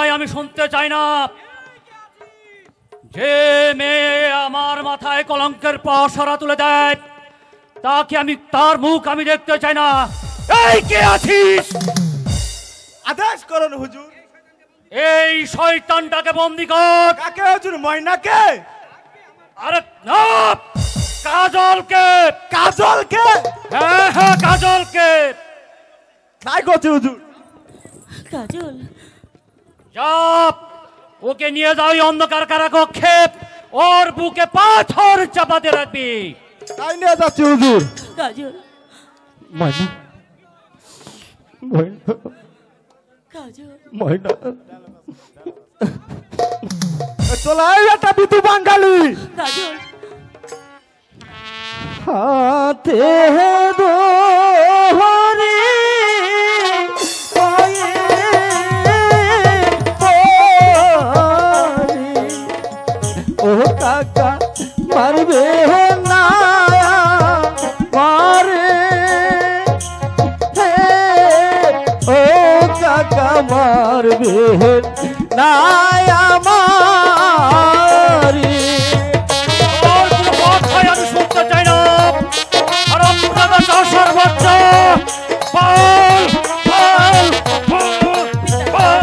কথাই আমি শুনতে চাই না। যে মেয়ে আমার মাথায় কলঙ্কের পসরা তুলে দেয় তাকে আমি, তার মুখ আমি দেখতে চাই না। এই কে আছিস? আদেশ করুন হুজুর। এই শয়তানটাকে বন্দি কর। কাকে হুজুর? ময়নাকে? আরে না, কাজলকে। কাজলকে? হ্যাঁ হ্যাঁ, কাজলকে। তাই করছে হুজুর। কাজল, যা, ওকে নিয়ে যাও অন্ধকার কারাকক্ষে, ওর বুকে পাথর চাপাতে রাখবি। তাই নিয়ে যাচ্ছি হুজুর। কাজল, ময়না, ময়না, কাজল, ময়না, চলে আয় একটা বিধু বাঙালি। কাজল, হাতে দোহরি ও কাকা মারবে না মারে, ও কাকা মারবে না আমারে। ওর কোনো কথাই আমি শুনতে চাই না। আর আপনারা দশার বাচ্চা, পাল পাল পাল পাল।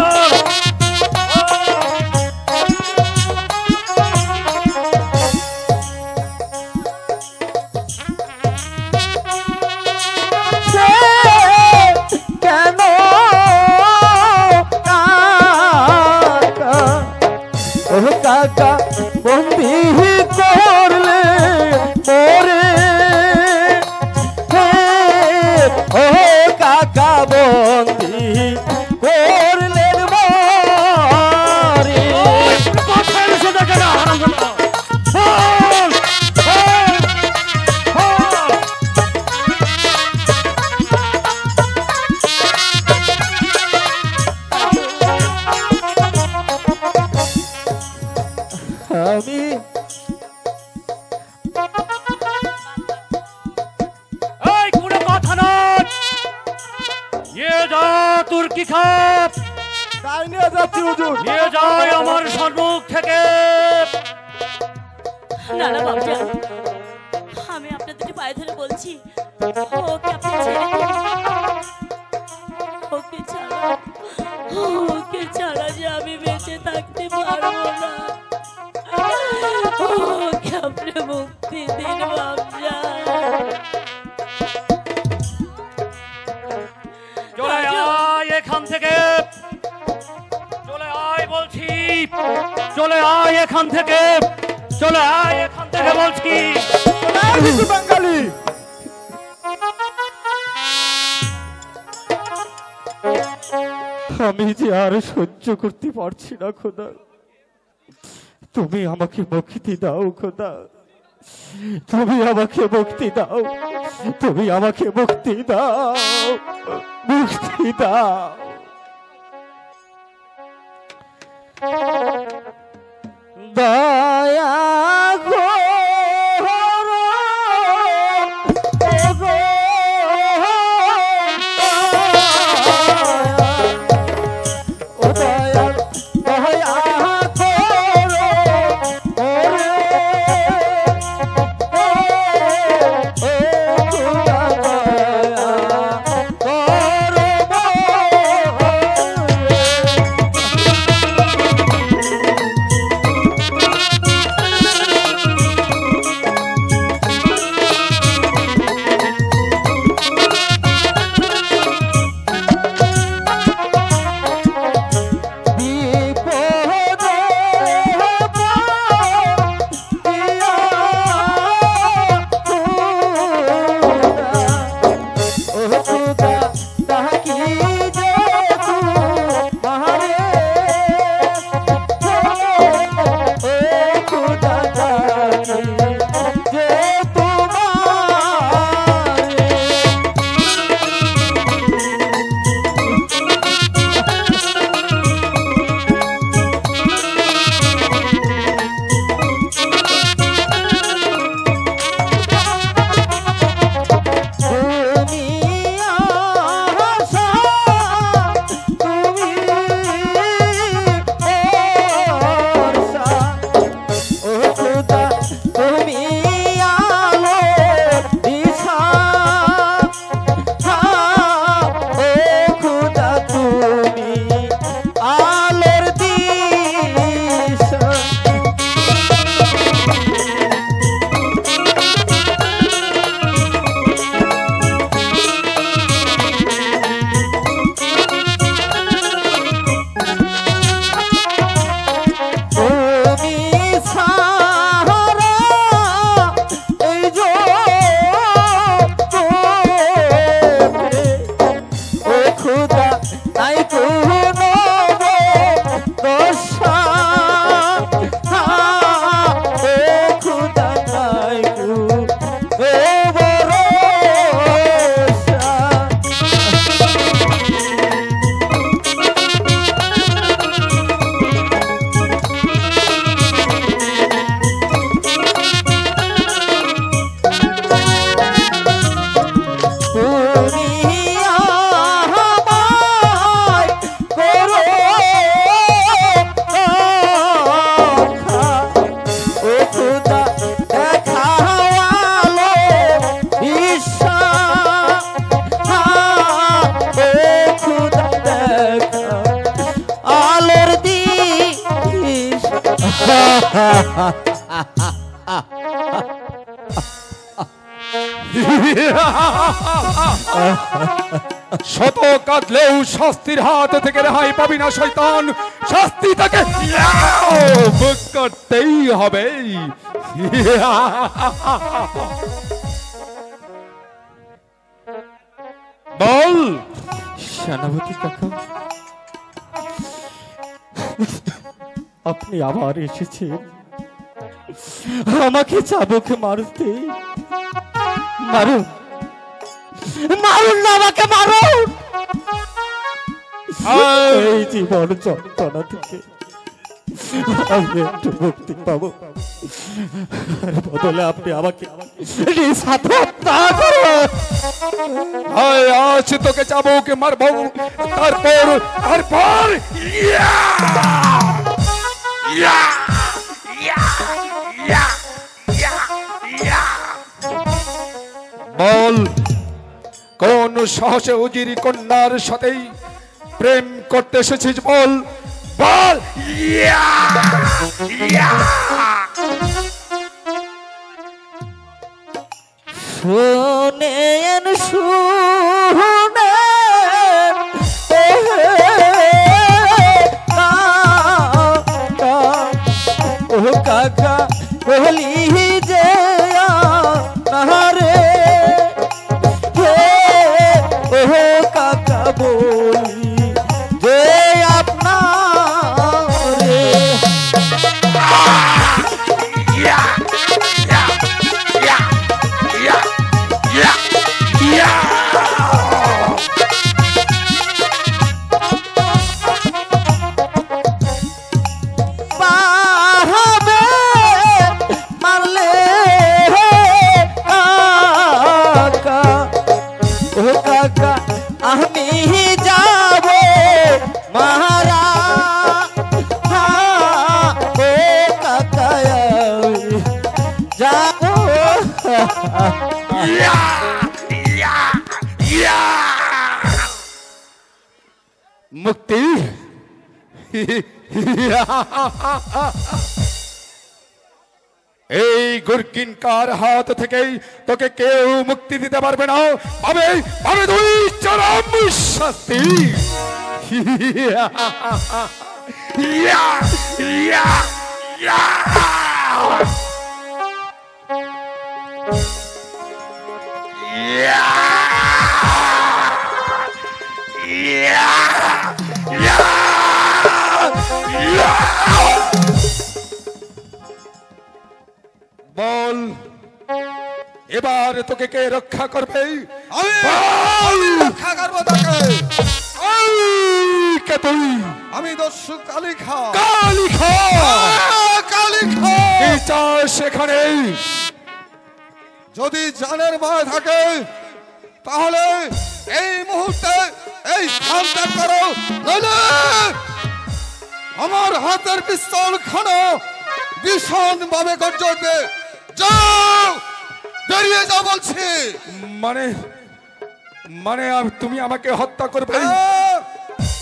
সে কেন কাকা, ও কাকা বন্দি করলে মোরে, ও কাকা বন্দি করলেন মোরে। ওর কোনো কথাই আমি শুনতে চাই না, হারামজাদা। পাল পাল পাল। আমি এই কোনো কথা নয়, নিয়ে যা তুর্কি খাপ, তাই নিয়ে যাচ্ছি হুজুর। নিয়ে যায় আমার সম্মুখ থেকে। না না বাবুজান, আমি আপনার দুটি পায়ে ধরে বলছি, ওকে আপনি ছেড়ে দিন। ওকে ছাড়া, ওকে ছাড়া যে আমি বেঁচে থাকতে পারবো না। ওকে আপনি মুক্তি দিন বাবুজান। চলে আয় এখান থেকে, চলে আয় বলছি, চলে আয় এখান থেকে, চলে আয় এখান থেকে বলছি। বিধু বাঙালি আমি যে আর সহ্য করতে পারছি না খোদা, তুমি আমাকে মুক্তি দাও খোদা, তুমি আমাকে মুক্তি দাও, তুমি আমাকে মুক্তি দাও, মুক্তি দাও। দয়া শত কাঁদলেও শাস্তির হাত থেকে রেহাই পাবি না শয়তান। শাস্তি তাকে ভোগ করতেই হবে। বল সেনাপতি কাকা, আপনি আবার এসেছেন আমাকে চাবুক মারতে। মারুন, মারুন না, আমাকে মারুন। এই জীবন যন্ত্রণা থেকে আমি একটু মুক্তি পাবো, বদলে আপনি আমাকে নিজ হাতে হত্যা করুন। আজ তোকে চাবুকে মারবো, তারপর তারপর বল কোন সাহসে উজির কন্যার সাথেই প্রেম করতে এসেছিস? বল বল। শোনেন শুনেন ও কাকা বলি যে রে ও কাকা বলি যে আপনার আমি যাব মহারা ও কাকা যাব। মুক্তি এই গুরকিনকার হাত থেকেই তোকে কেউ মুক্তি দিতে পারবে না। পাবে পাবে দুই চরম শাস্তি। বল এবার তোকে কে রক্ষা করবে? আমি রক্ষা করবো তাকে। কে তুই? আমি দস্যু কালী খা। কালী খা, কালী খা। কি চাস সেখানে? যদি জানের ভয় থাকে তাহলে এই মুহূর্তে এই স্থান ত্যাগ করো, নইলে আমার হাতের পিস্তল খানো ভীষণ ভাবে গর্জবে। যাও, বেরিয়ে যাও বলছি। মানে মানে তুমি আমাকে হত্যা করবে?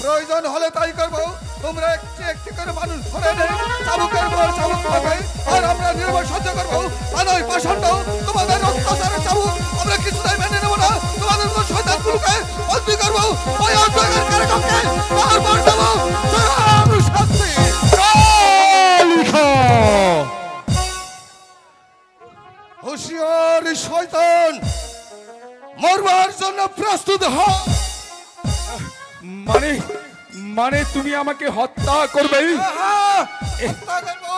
প্রয়োজন হলে তাই করবো। তোমরা একটি একটি করে মানুষ ধরে নেই, চাবুকের পর চাবুক পাবে, আর আমরা নির্ভয় সহ্য করবো। আর ওই পাষণ্ড তোমাদের অত্যাচারের চাবুক আমরা কিছুটাই মেনে নেবো না। তোমাদের মতো শয়তানগুলোকে বন্দী করবো, ওই অন্ধকার কারাগারে তারপর দেবো চরম শাস্তি। হুঁশিয়ার শয়তান, মরবার জন্য প্রস্তুত হও। মানে মানে তুমি আমাকে হত্যা করবে? হত্যা করবো।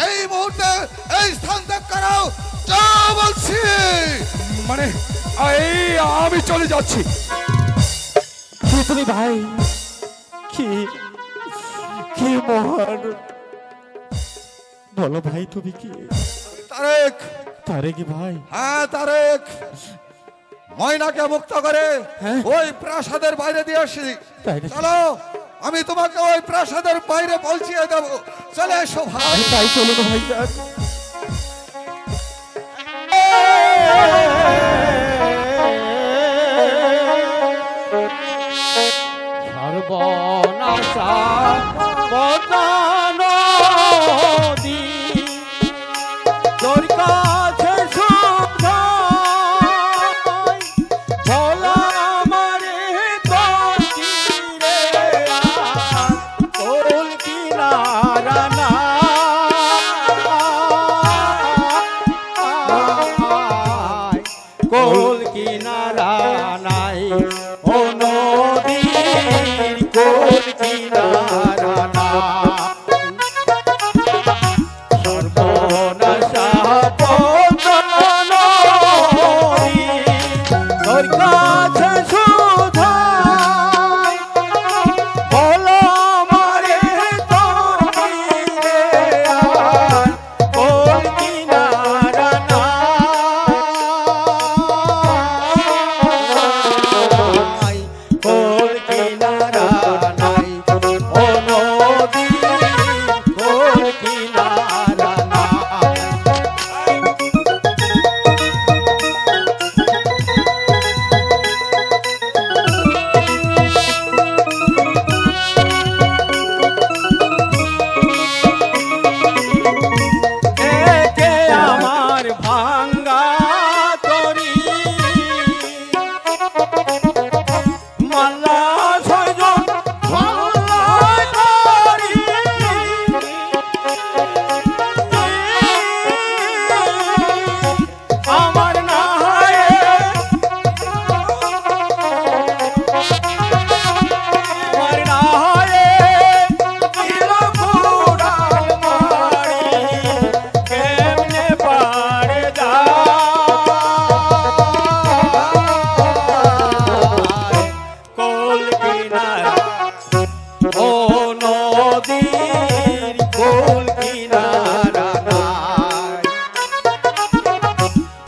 এই মুহূর্তে এই স্থান ত্যাগ করো, যা বলছি। মানে এই আমি চলে যাচ্ছি। কি তুমি ভাই? কি কি মহান, বলো ভাই তুমি কি? তারেক। তারেক ভাই? হ্যাঁ তারেক, ময়নাকে মুক্ত করে ওই প্রাসাদের বাইরে দিয়ে আসি। চলো, আমি তোমাকে ওই প্রাসাদের বাইরে পৌঁছিয়ে দেবো। চলে এসো ভাই। তাই চলুন ভাই যান। সর্বনাশা বদন কিনারা নাই কোল কিনারা নাই ও নদীর কোল কিনারা নাই সর্বনাশা পতন তোর কাছে সুধাই বলো মারে তোর তীরে আর কোল কিনারা নাই কোল কিনারা নাই ও নদী কোল কিনারা নাই একে আমার ভাঙ্গা তরি মাল্লা ছয়জন মাল্লা তরি আমার না হয় আমার না হয় দিল পুরাণ মারি কেমনে পারে যায় কোল কিনারা ও নদীর কোল কিনারা নাই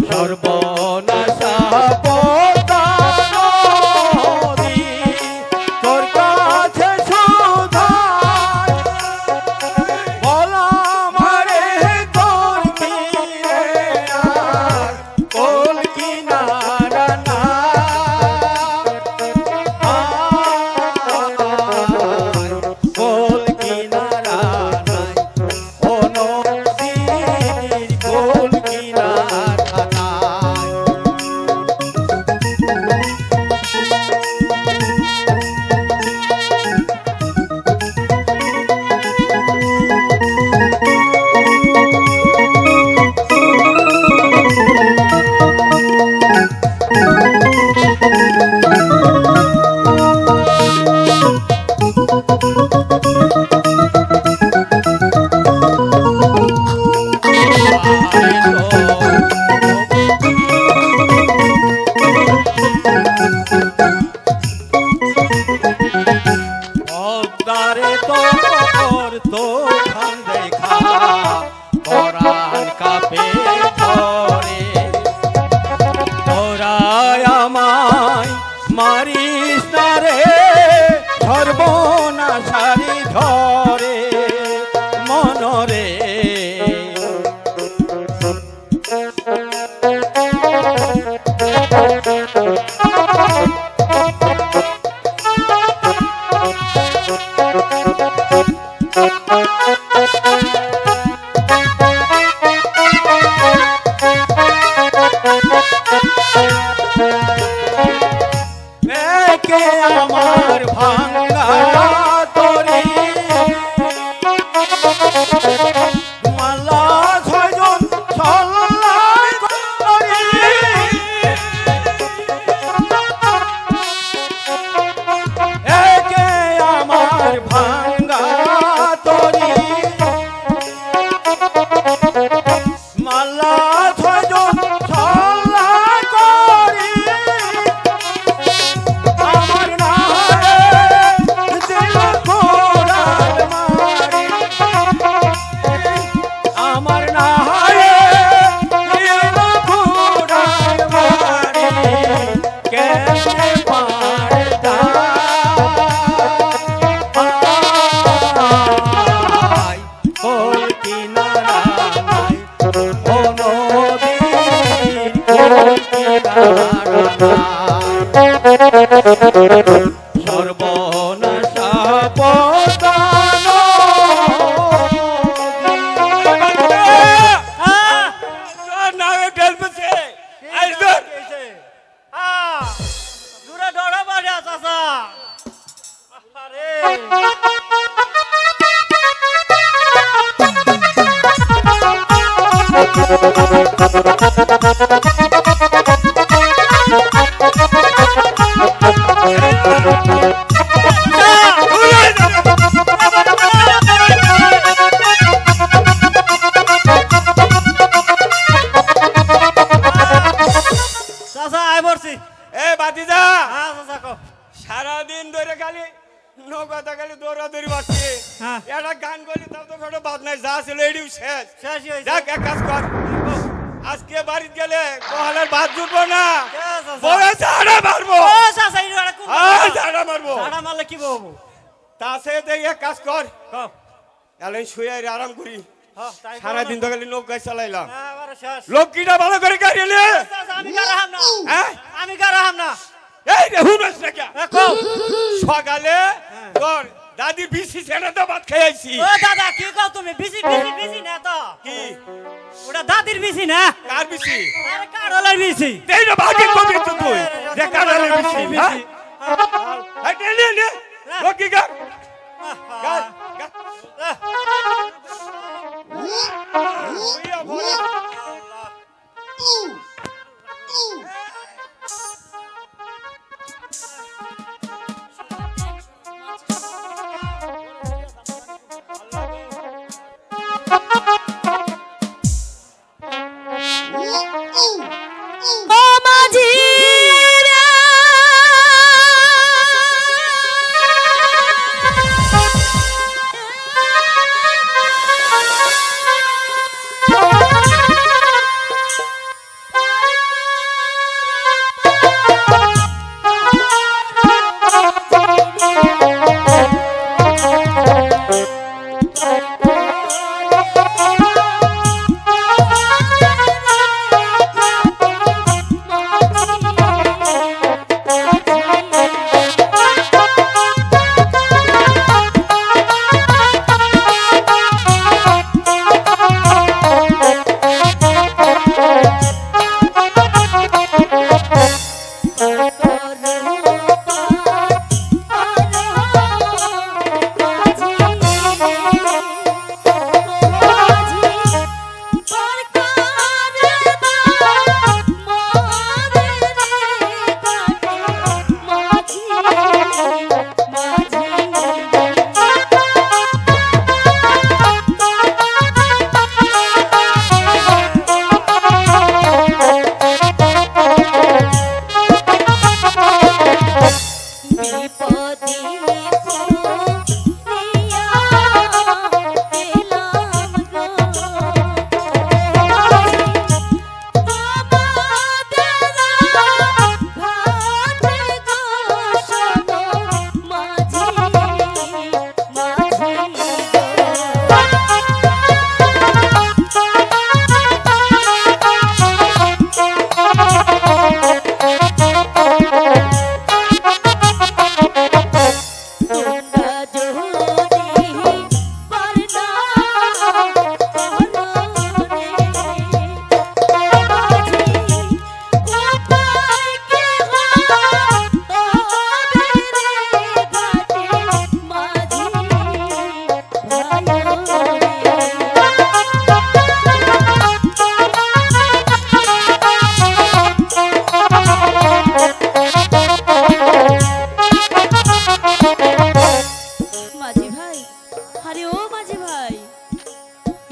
সর্বনাশা পতন নদী তোর কাছে সুধাই বলা মারে তোর তীরে আর কোল কিনারা নাই কোল কিনারা নাই ও নদীর কোল কিনারা নাই পদ্মারে তোর তোখান দেখা পরাণ কাপে ধরে তোরাই আমায় মারিস না রে সর্বনাশারি ধরে মনরে একে আমার ভাঙ্গা তরি মালা ছয়জন ছল্লাই করি একে আমার ভাঙ্গা তরি মালা ছয়জন ছল্লাই করি আমার না দিল কোরাল মারি আমার না দিল কোরাল মারি কেমনে পারে যায় কোল কিনারা নাই ও নদীর কোল কিনারা নাই সর্বনাশা পতন নামে ঢেলতেছে দূরে ডরা বাড়ি চাচা আরে চাচা আয় পড়ছি। এ বাতিজা হ্যাঁ চাচা কও। সারাদিন ধরে খালি নৌকাতে খালি দৌড়াদৌড়ি মারছি হ্যাঁ। একটা গান করলি তাও তো কোনো বাদ নাই যা ছিল এটিও শেষ শেষই হয়েছে। যাক এক কাজ কর আজকে বাড়িতে গেলে কহালের ভাত জুটবো না কে চাচা? বড় ঝাড়া মারবো ও চাচা এই ওরা কোন ঝাড়া মারবো ঝাড়া মারলে কি বলবো? তা সে এক কাজ কর কও। এলেন শুয়ে আরাম করি হ্যাঁ, তাই করো সারাদিন না। তো খালি নৌকায় চালাইলাম হ্যাঁ, এবারে শেষ। লক্ষ্মীটা ভালো করে গাড়ি নে চাচা, আমি গারাহাম না। হ্যাঁ আমি গারাহাম না। এই রে হুনস না কে এ, কও। সকালে তোর দাদি বিসি ছেড়ে তো ভাত খাইছি ও দাদা কি কও তুমি? বিসি বিসি বিসি না তো। কি ওটা দাদির বিসি না। কার বিসি আরে কারলের বিসি। এই রে ভাগে কবি তো তুই যে কার বিসি হ্যাঁ বিসি। এই নে নে লক্ষ্মী গা গা গা ওইয়া বলে ও মাঝি রে,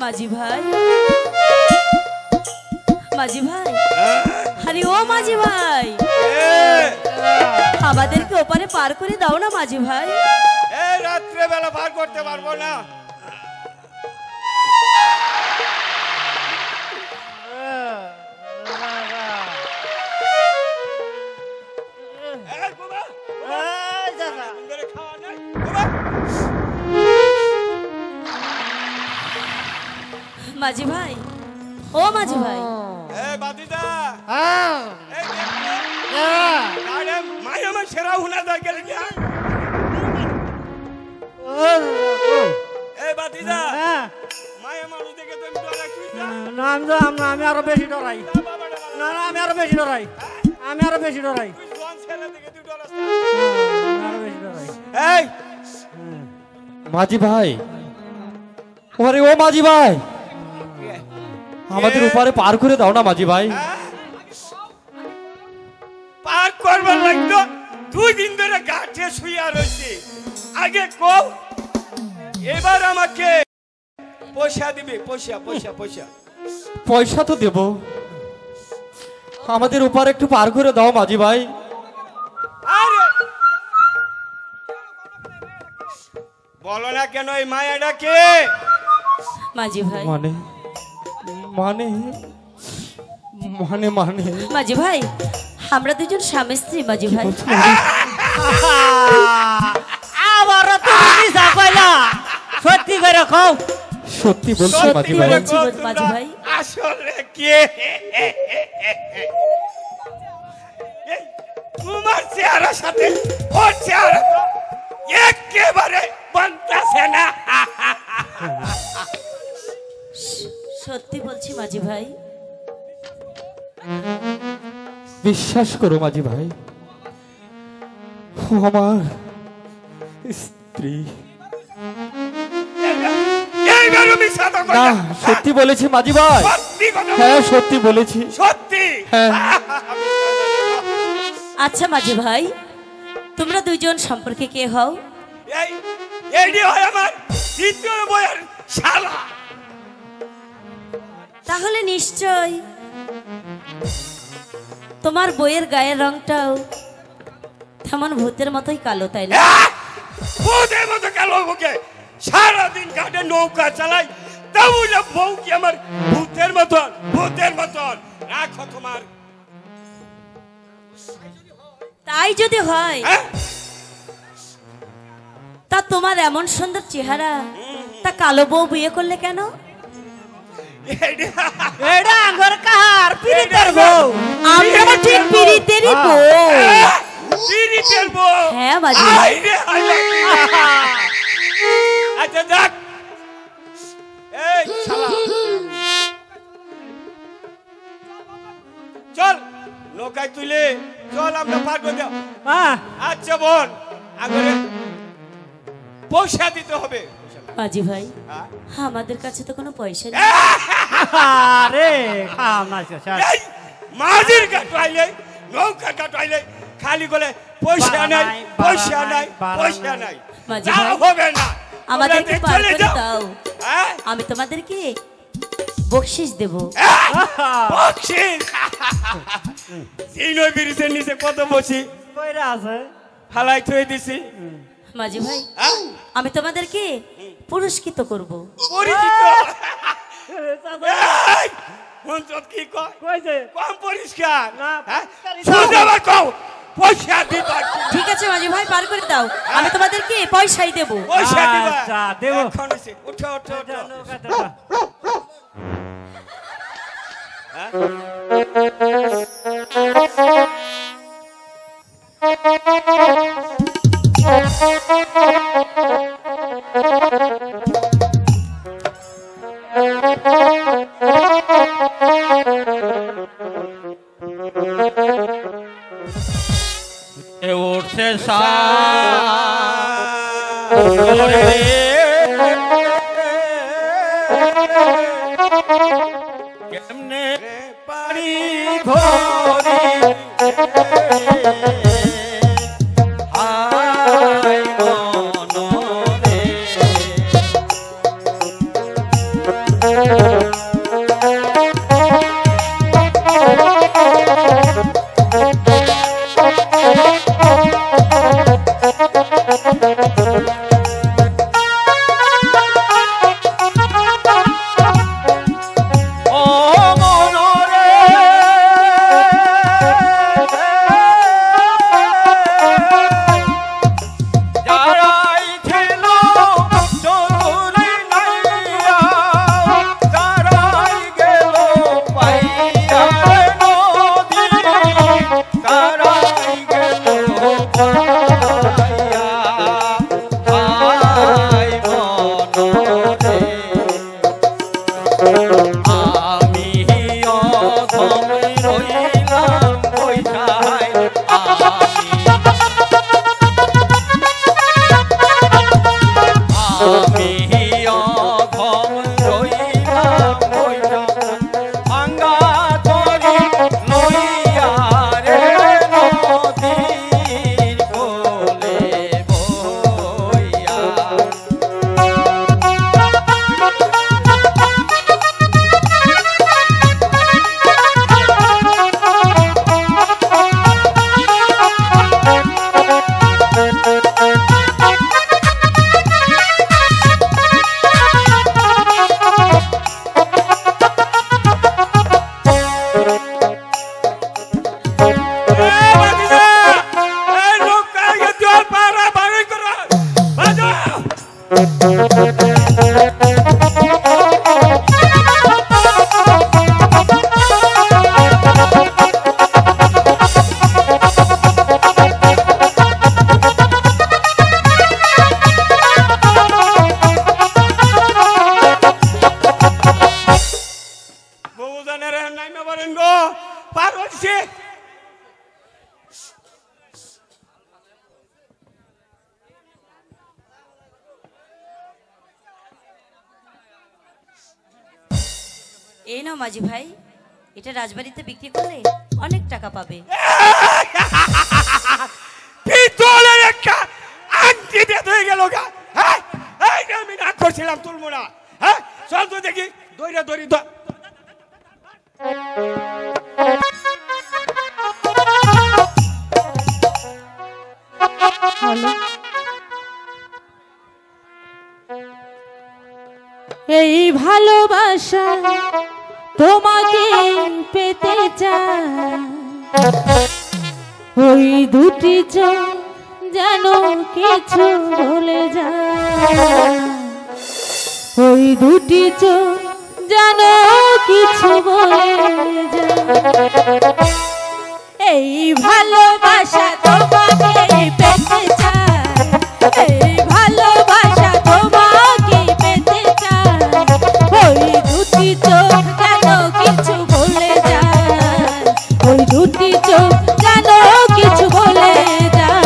মাঝি ভাই, মাঝি ভাই, আরে ও মাঝি ভাই, আমাদেরকে ওপারে পার করে দাও না মাঝি ভাই। এই রাত্রে বেলা পার করতে পারবো না। এই বাবা, এই দাদা, মেরে খাওয়া নাই বাবা। মাঝি ভাই, ও মাঝি ভাই, এই বাদিদা, হ্যাঁ, এই দেখো, হ্যাঁ, গাড়ে মায়া মা সেরা হুনা দা গেল কি? এই বাদিদা, হ্যাঁ, মায়া মানুষ দেখে তুমি ডরাই তুই যা। না আমি আরো বেশি ডরাই। না না আমি আরো বেশি ডরাই, আমি আরো বেশি ডরাই, তুই জোয়ান ছেলে দেখে তুই ডরাস না। আমি আরো বেশি ডরাই। এই মাঝি ভাই, ওরে ও মাঝি ভাই, আমাদের উপারে পার করে দাও না মাঝি ভাই। পার করবার লাগতো 2 দিন ধরে গাছে শুইয়া রয়েছে। আগে কও, এবার আমাকে পয়সা দিবে। পয়সা পয়সা পয়সা পয়সা তো দেব, আমাদের উপারে একটু পার করে দাও মাঝি ভাই। আরে বলো না কেন এই মায়াটা কে? মাঝি ভাই, মানে মানে মানে মানে মাঝি ভাই, আমরা দুজন স্বামী স্ত্রী মাঝি ভাই। আবারও তুমি মিছা কইলা, সত্যি করে কও। সত্যি বলছি মাঝি ভাই। বলছি মাঝি ভাই। আসলে কে? এই তোমার চেহারার সাথে ওর চেহারা তো একেবারে বানতাছে না। সত্যি বলছি মাঝি ভাই। বিশ্বাস করো মাঝি ভাই, আমার স্ত্রী। এইবারও মিছা তো না, কইলা। সত্যি বলেছি মাঝি ভাই। সত্যি কথা হ্যাঁ সত্যি বলেছি। সত্যি। হ্যাঁ। আচ্ছা মাঝি ভাই, তোমরা দুইজন সম্পর্কে কে হও? এই এইডি হয় আমার দ্বিতীয় বইয়ের শালা। তাহলে নিশ্চয় তোমার বইয়ের গায়ের রংটাও তেমন ভূতের মতোই কালো, তাই না? ভূতের মতো কালো বুকে সারাদিন ঘাটে নৌকা চালাই, তাহলে বউ কি আমার ভূতের মতন? ভূতের মতন রাখো তোমার। তাই যদি হয়, হ্যাঁ? তা তোমার এমন সুন্দর চেহারা, তা কালো বউ বিয়ে করলে কেন? এটা আঙ্গর কাহার পিরিতের বউ। আমরা ঠিক পিরিতেরই বউ। পিরিতের বউ। হ্যাঁ মাঝি ভাই। আইরে আইরে। আচ্ছা দেখ, এই শালা চল নৌকায় তুলে চল, আমরা পার করে দাও। হ্যাঁ, আচ্ছা বোন, আগে পয়সা দিতে হবে। মাঝি ভাই, হ্যাঁ? আমাদের কাছে তো কোনো পয়সা নেই। আরে খাও না স্যার। এই মাঝির কাটাইলে নৌকা কাটাইলে খালি বলে পয়সা বাড়া নাই, নাই, পয়সা বাড়া নাই, নাই, বাড়া পয়সা নাই। নাই। মাঝি তাও ভাই, হবে না, আমাদেরকে তোমরা পার চলে করে যাও। দাও, হ্যাঁ? আমি তোমাদেরকে বকশিস দেব। বকশিস। চিনই ব্রিজের নিচে কত বসি কইরা আছে। ফালাই থুয়ে দিছি। মাঝি ভাই, হ্যাঁ? আমি তোমাদেরকে পুরস্কৃত করব। পরিচিত। এই, মঞ্চত কি কয়? কইছে কম পরিষ্কার না, হ্যাঁ? পরিষ্কারই সোজা আবার কও, পয়সা দিবা কি? ঠিক আছে মাঝি ভাই, পার করে দাও, আমি তোমাদেরকে পয়সাই দেব। পয়সা দিবা। আচ্ছা, দেব। এখন এসে, উঠো উঠো উঠো। এ উঠছে সাগরে, কেমনে পারি ধরি হায় মনরে। ও মনরে, যারাই ছিল চলুরি নাইয়া, যারাই গেল পাইয়া নদী, যারাই গেল পাইয়া হায় মনরে। আমি অধম রইলাম বৈঠায়, আমি অধম রইলাম বৈঠায়। এই নাও মাঝি ভাই, এটা রাজবাড়িতে বিক্রি করলে অনেক টাকা পাবে। পিতলের একটা আংটি দিয়ে হয়ে গেল গা। হ্যাঁ এই যে আমি না করছিলাম তুলবো না। হ্যাঁ চল তো দেখি দইরা দড়ি তো। এই ভালোবাসা তোমাকে পেতে চাই, ওই দুটি চোখ যেন কিছু বলে যায়, ওই দুটি চোখ যেন কিছু বলে যায়। এই ভালোবাসা তোমাকে পেতে চাই, এই ভালোবাসা তোমাকে পেতে চাই, ওই দুটি চোখ যেন কিছু বলে যায়, ওই দুটি চোখ যেন কিছু বলে যায়।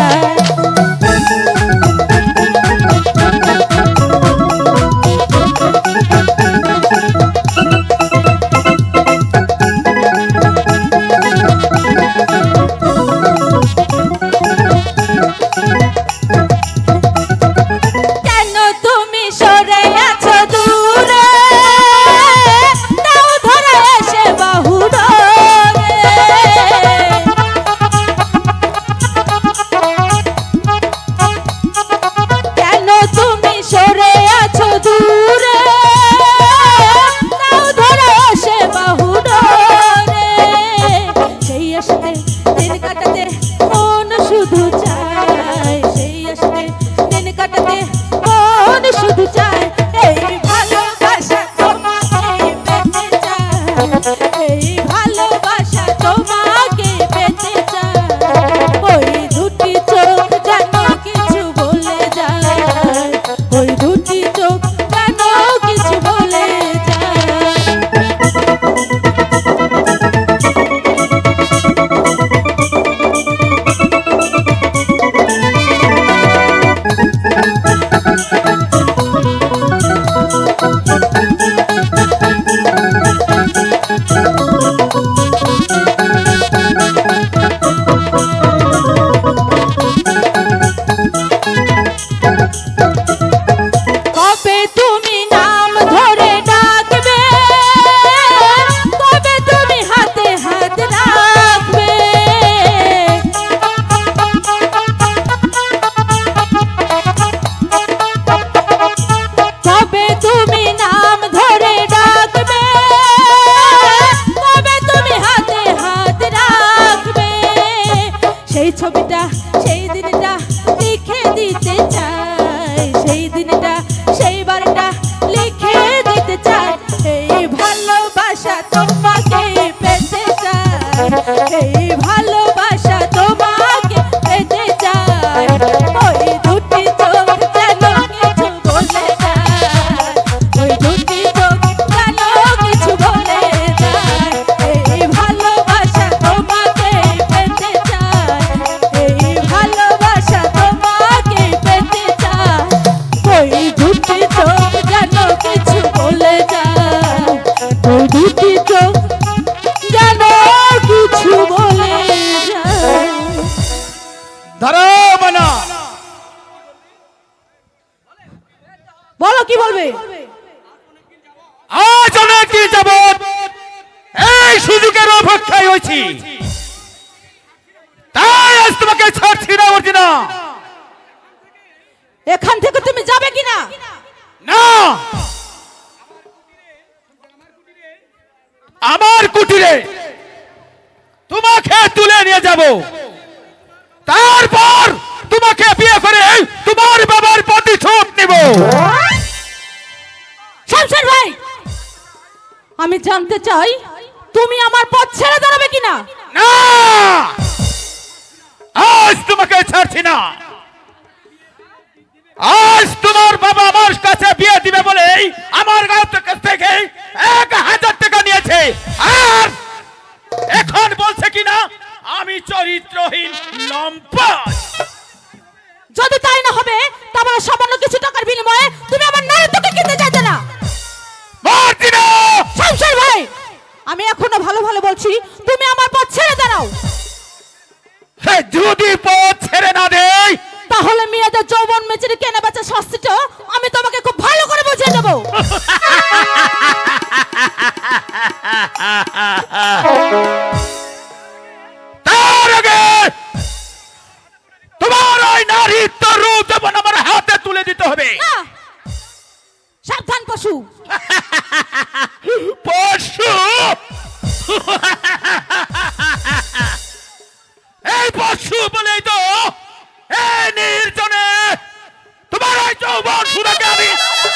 কেন তুমি সরে আছো দূরে, দাও ধরে এসে বাহু ডোরে। কেন তুমি সরে আছো দূরে, দাও ধরে এসে বাহু ডোরে। সেই আসতে দিন কাটাতে মন শুধু চায়, সেই আসতে দিন কাটাতে মন শুধু চায়। এই ভালোবাসা তোমাকে পেতে চায়, এই ভালোবাসা তোমাকে পেতে চায়, ওই দুটি চোখ যেন কিছু বলে যায়, ওই দুটি চোখ যেন কিছু বলে যায়। কবে তুমি নাম ধরে ডাকবে, কবে তুমি হাতে হাত রাখবে, কবে তুমি নাম ধরে ডাকবে, কবে তুমি হাতে হাত রাখবে। সেই ছবিটা সেই দিনটা লিখে দিতে চাই, সেই দিনটা সেই বারটা লিখে দিতে চাই। এই ভালোবাসা তোমাকে পেতে চাই, এই ভালোবাসা তোমাকে পেতে চাই, ওই দুটি চোখ যেন কিছু বলে যায়, ওই দুটি চোখ যেন কিছু বলে যায়। এই ভালোবাসা তোমাকে পেতে চাই, এই ভালোবাসা তোমাকে পেতে চাই, ওই দুটি চোখ যেন কিছু বলে যায়, ওই দুটি চোখ যেন কিছু বলে যায়। দাঁড়াও মানা, বলো কি বলবে? আজ অনেক দিন যাবৎ এই সুযোগের অপেক্ষায় হয়েছি, তাই আজ তোমাকে ছাড়ছি না অর্জুনা। এখান থেকে তুমি যাবে কিনা? না, আমার কুটিরে তোমাকে তুলে নিয়ে যাব, তারপর তোমাকে বিয়ে করে তোমার বাবার প্রতিশোধ নেব। শামশের ভাই, আমি জানতে চাই তুমি আমার পথ ছেড়ে দাঁড়াবে কিনা? না, আজ তোমাকে ছাড়ছি না। আজ তোমার বাবা আমার কাছে বিয়ে দিবে বলে আমার কাছ থেকে 1000 টাকা নিয়েছে, আর এখন বলছে কিনা আমি চরিত্রহীন লম্পট। যদি তাই না হবে তাহলে সামান্য কিছু টাকার বিনিময়ে তুমি আমার নারীত্বকে কিনতে চাইতে না। মারতি না শামশের ভাই, আমি এখনো ভালো ভালো বলছি, তুমি আমার পথ ছেড়ে দাঁড়াও। যদি পথ ছেড়ে না দেই তাহলে মেয়েদের যৌবন মেচের কেনা বেচা শাস্তিটা আমি তোমাকে খুব ভালো করে বুঝিয়ে দেবো। তার আগে তোমার ওই নারীত্ব রূপ যেমন আমার হাতে তুলে দিতে হবে। না, সাবধান পশু। পশু এই পশু বলেই তো এই নির্জনে তোমার ওই যৌবন সুরাকে আমি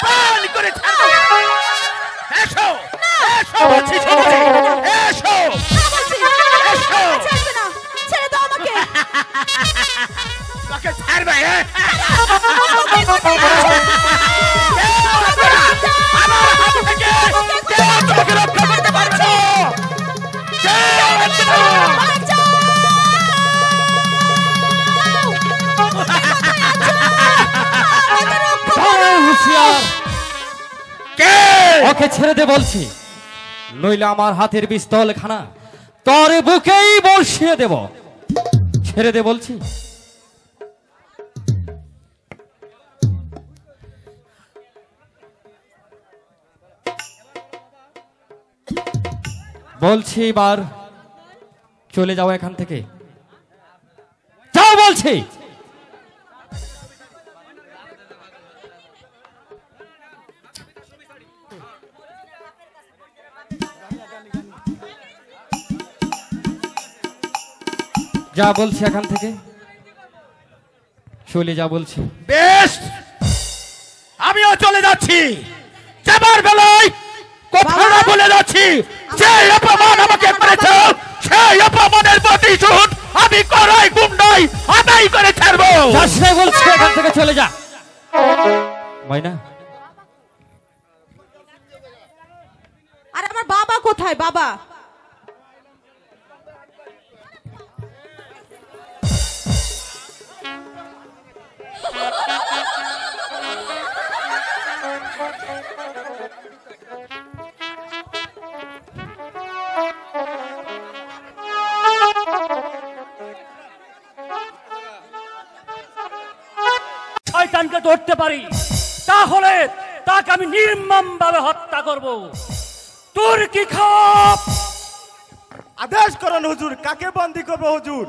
পান করে ছাড়বো। এসো এসো বলছি, এসো এসো। ছেড়ে দাও আমাকে। তোমাকে ছাড়বে আমার হাত থেকে কেউ তোমাকে রক্ষা করতে পারছো? হুঁশিয়ার, কে? ওকে ছেড়ে দে বলছি, নইলে আমার হাতের পিস্তল খানা তোর বুকেই বসিয়ে দেব। ছেড়ে দে বলছি। বলছি এবার চলে যাও এখান থেকে, যাও বলছি। যা বলছি এখান থেকে চলে যা বলছি। বেশ, আমিও চলে যাচ্ছি। যাবার বেলায় কথাটা বলে যাচ্ছি, যে অপমান আমাকে করেছ সেই অপমানের প্রতিশোধ আমি করাই গুন্ডাই আদায় করে ছাড়বো। যাচ্ছি বলছি, এখান থেকে চলে যা। ময়না, আর আমার বাবা কোথায়? বাবা শয়তানকে ধরতে পারি তাহলে তাকে আমি নির্মম ভাবে হত্যা করব। তোর কি খাপ? আদেশ করেন হুজুর, কাকে বন্দী করবো হুজুর?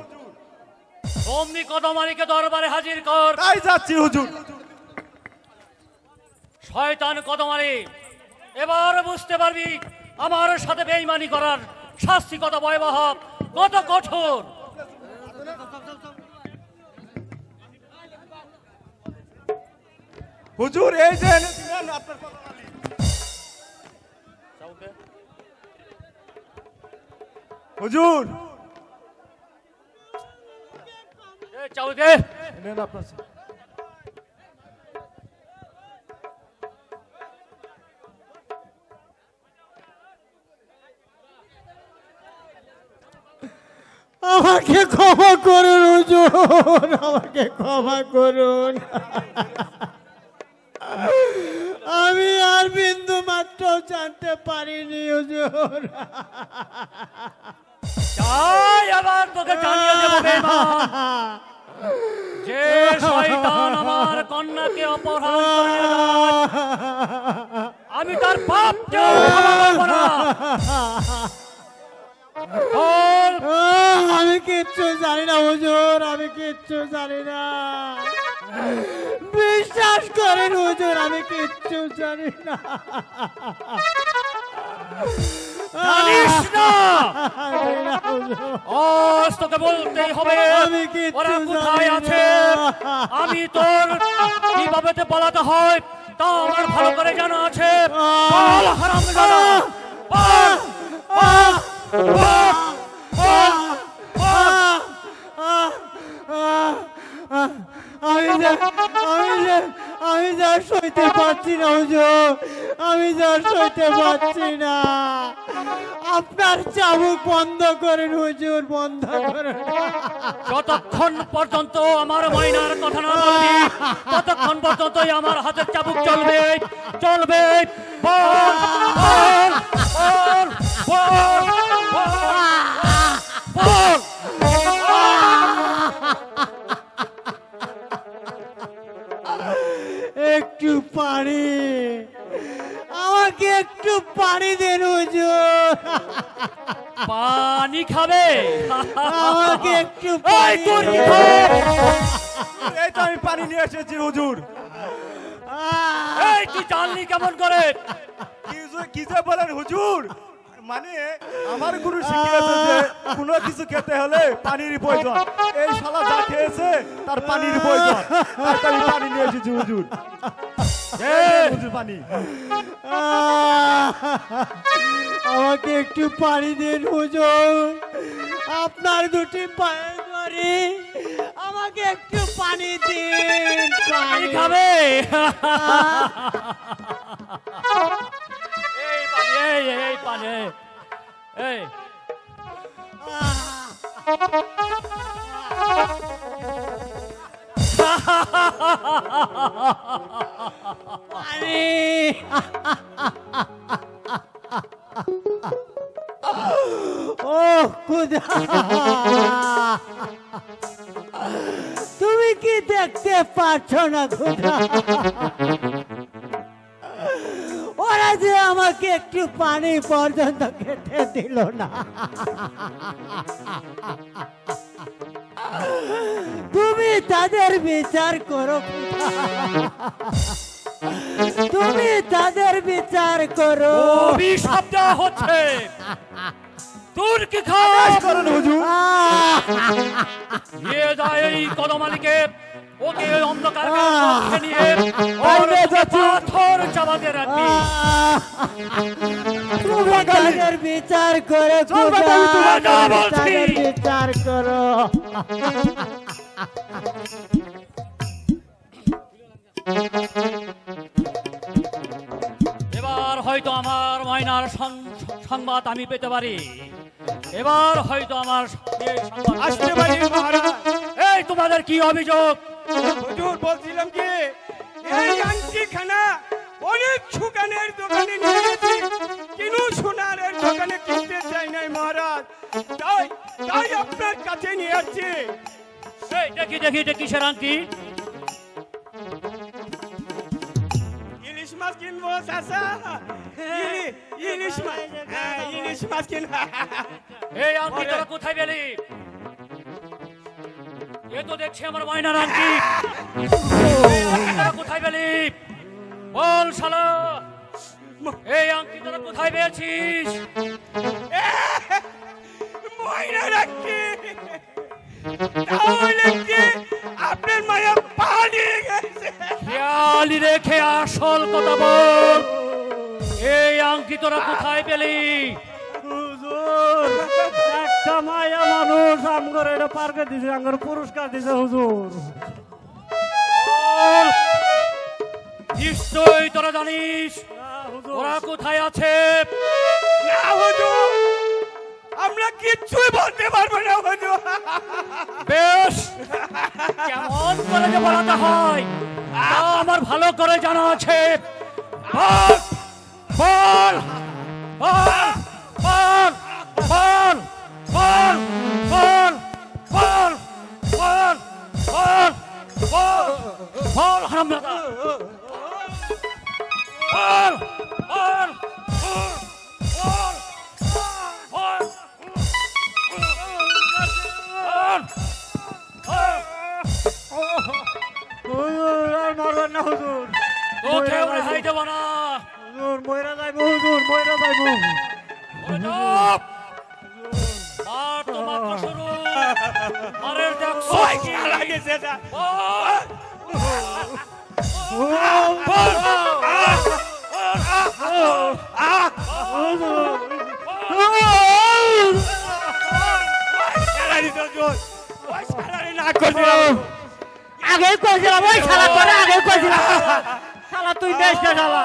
অমনি কদমারিকে দরবারে হাজির কর। তাই যাচ্ছি হুজুর। শয়তান কদমারি, এবার বুঝতে পারবি আমার সাথে বেঈমানি করার শাস্তি কত ভয়াবহ, কত কঠোর। হুজুর এই যে এনে দিলেন আপনার কদমালি। হুজুর চাউ দে। নেন আপনার। আমাকে ক্ষমা করুন হুজুর, আমাকে ক্ষমা করুন। আমি আর বিন্দু মাত্র জানতে পারিনি হুজুর। তাই আবার তোকে জানিয়ে দেব বেঈমান, যে শয়তান আমার কন্যাকে অপহরণ করে আমি তার পাপ কেউ ক্ষমা করব না। আমি কিচ্ছু জানি না হুজুর, আমি কিচ্ছু জানি না। বিশ্বাস করেন হুজুর, আমি কিচ্ছু জানি না। জানিস না? জানি না হুজুর। আজ তোকে বলতেই হবে আমি কিচ্ছু ওরা কোথায় জানি আছে। না। আমি তোর কিভাবে পালাতে হয় তা আমার ভালো করে জানা আছে। বল হারামজাদা, বল, বল, বল, বল, বল। আমি যা সইতে পারছি না হুজুর, আমি যা সইতে পারছি না। আপনার চাবুক বন্ধ করেন হুজুর, বন্ধ করেন। যতক্ষণ পর্যন্ত আমার ময়নার কথা না বলবি ততক্ষণ পর্যন্তই আমার হাতের চাবুক চলবে, চলবে। বল, বল, বল, বল। একটু পানি দেন হুজুর। পানি খাবে? আমাকে একটু এই পানি তোর কি দেন। খাবে? এই তো আমি পানি নিয়ে এসেছি হুজুর। এই তুই জানলি কেমন করে? কি যে বলেন হুজুর, মানে আমার গুরু শিখিয়েছে যে কোনো কিছু খেতে হলে পানির প্রয়োজন। এই শালা যা খেয়েছে তার পানির প্রয়োজন, তাই তো আমি পানি নিয়ে এসেছি হুজুর। হুজুর পানি। আমাকে একটু পানি দিন হুজুর, আপনার দুটি পায়ে ধরে আমাকে একটু পানি দিন। পানি খাবে? এই পানি, এই পানি, এই পানি। ও খুদা, তুমি কি দেখতে পাচ্ছ না খুদা? ওরা যে আমাকে একটু পানি পর্যন্ত খেতে দিল না। তুমি তাদের বিচার করো খুদা, তুমি তাদের বিচার করো। অভিশাপ দেওয়া হচ্ছে। তোর কি খাস? নিয়ে যায় এই কদমালিকে, ওকে ওই অন্ধকার মধ্যে নিয়ে ওর পাথর চাবাতে রাখবি। তুমি তাদের বিচার করো খুদা, তাদের বিচার করো। এবার হয়তো আমার ময়নার সংবাদ আমি পেতে পারি। এবার হয়তো আমার এই সংবাদ আসতে পারি মহারাজ। এই তোমাদের কি অভিযোগ? হুজুর বলছিলাম কি, এই আংটিখানা অনেক সুকানের দোকানে নিয়ে গেছি, কিন্তু সোনারের দোকানে কিনতে চাই নাই মহারাজ, তাই তাই আপনার কাছে নিয়ে আসছি। এই দেখি দেখি এটা কিসের আংটি? ইলিশ মাছ কিনবো চাচা, ইলিশ মাছ, হ্যাঁ, ইলিশ মাছ কিনবো। এই আংটি তোরা কোথায় পেলি? এ তো দেখছি আমার ময়নার আংটি। এই আংটি তোরা কোথায় পেলি? বল শালা, এই আংটি তোরা কোথায় পেয়েছিস? ময়না রাখছি, তাহলে কি আপনার মায়া পালিয়ে গেছে? খেয়ালি রেখে আসল কথা বল। এই আংটি তোরা কোথায় পেলি? হুজুর, একটা মায়া মানুষ আমগরে এটা পার্কে দিছে, আমগর পুরস্কার দিছে হুজুর। বল। নিশ্চয়ই তোরা জানিস ওরা কোথায় আছে? না হুজুর, আমরা কিচ্ছুই বলতে পারবো না হুজুর। বেশ, কেমন করে যে বলাতে হয় তা আমার ভালো করে জানা আছে। বল, বল, বল, বল, বল, বল, বল, বল, বল, বল, বল, বল, হারামজাদা। বল, বল, বল, বল, বল, হুজুর আর মারবেন না হুজুর, তোকে রেহাই দেব না। হুজুর মইরা যাইবো, হুজুর মইরা যাইবো। চুপ! মার তো মাত্র শুরু। মারের দেখছো ওই শালা গেছে যা। আগে কইছিলাম ওই শালা করে, আগে কইছিলাম শালা তুই দেশ না শালা।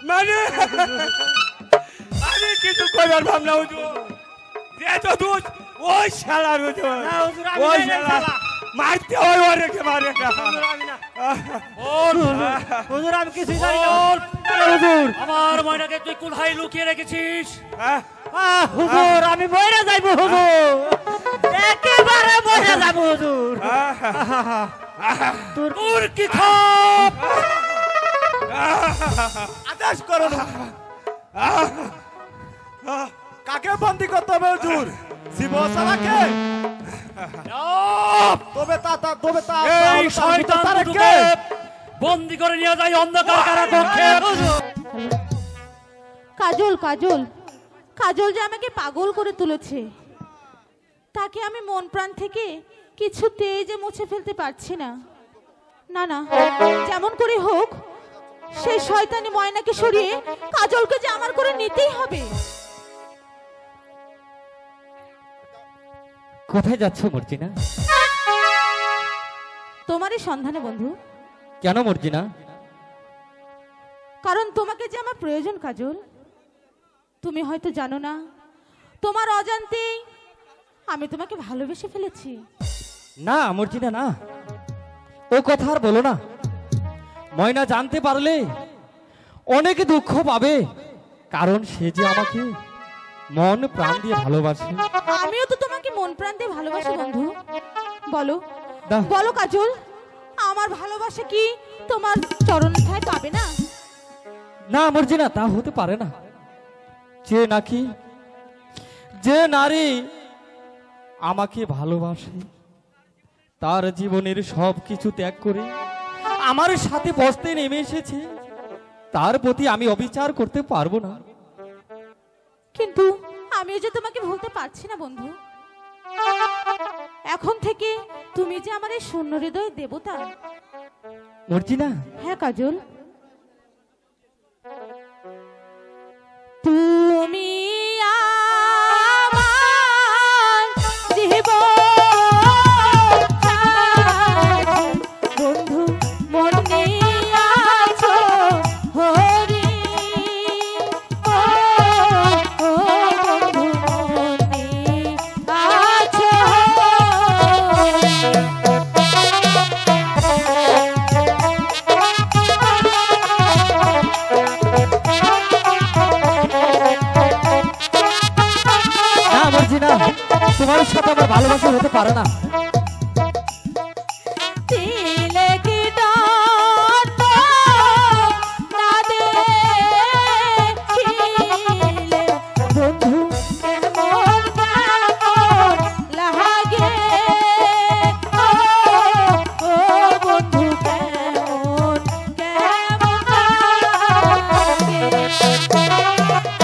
মানে আমি কিছু কইবার ভাবনা হুজুর, এত দূর ওই শালার হুজুর, ওই শালা মারতে হয়, ওরে কে মারে না হুজুর আমি কিছু জানি না হুজুর। আমার ময়নাকে তুই কোথায় লুকিয়ে রেখেছিস? হ্যাঁ হুজুর, আমি মইরা যাইবো হুজুর। একেবারে বোঝা যাবো হুজুর। তোর কি খাপ? আদেশ করুন। কাকে বন্দি করতে হবে হুজুর? শিবসালাকে? এই শয়তান দুটোকে বন্দি করে নিয়ে যাই অন্ধকার কারাকক্ষে। কাজল কাজল কাজল যে আমাকে পাগল করে তুলেছে, তাকে আমি মন প্রাণ থেকে কিছুতেই যে মুছে ফেলতে পারছি না। না না, যেমন করে হোক সেই শয়তানি ময়নাকে সরিয়ে কাজলকে যে আমার করে নিতেই হবে। কোথায় যাচ্ছ মর্জিনা? তোমারই সন্ধানে বন্ধু। কেন মর্জিনা? কারণ তোমাকে যে আমার প্রয়োজন কাজল। তুমি হয়তো জানো না, তোমার অজান্তেই আমি তোমাকে ভালোবেসে ফেলেছি। না মর্জিনা না, ও কথা আর বলো না। ময়না জানতে পারলে অনেক দুঃখ পাবে, কারণ সে যে আমাকে মন প্রাণ দিয়ে ভালোবাসে। আমিও তো তোমাকে মন প্রাণ দিয়ে ভালোবাসি বন্ধু। বলো না। বলো কাজল, আমার ভালোবাসা কি তোমার চরণ ছায় পাবে না? না মর্জিনা, তা হতে পারে না। যে নারী আমাকে ভালোবাসে, তার জীবনের সব কিছু ত্যাগ করে আমার সাথে বসতে নেমে এসেছে, তার প্রতি আমি অবিচার করতে পারবো না। কিন্তু আমিও যে তোমাকে ভুলতে পারছি না বন্ধু। এখন থেকে তুমি যে আমার এই শূন্য হৃদয় দেবতা। মর্জিনা, হ্যাঁ কাজল, তুমি আমার জীবন বন্ধু, মনে আছো হরি ও বন্ধু, মনে আছো। মর্জিনা, তোমার সাথে আমার ভালোবাসা হতে পারে না।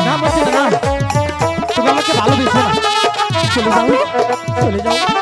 না মর্জিনা না, তুমি আমাকে ভালোবেসো না। চলে যাও, চলে যাও।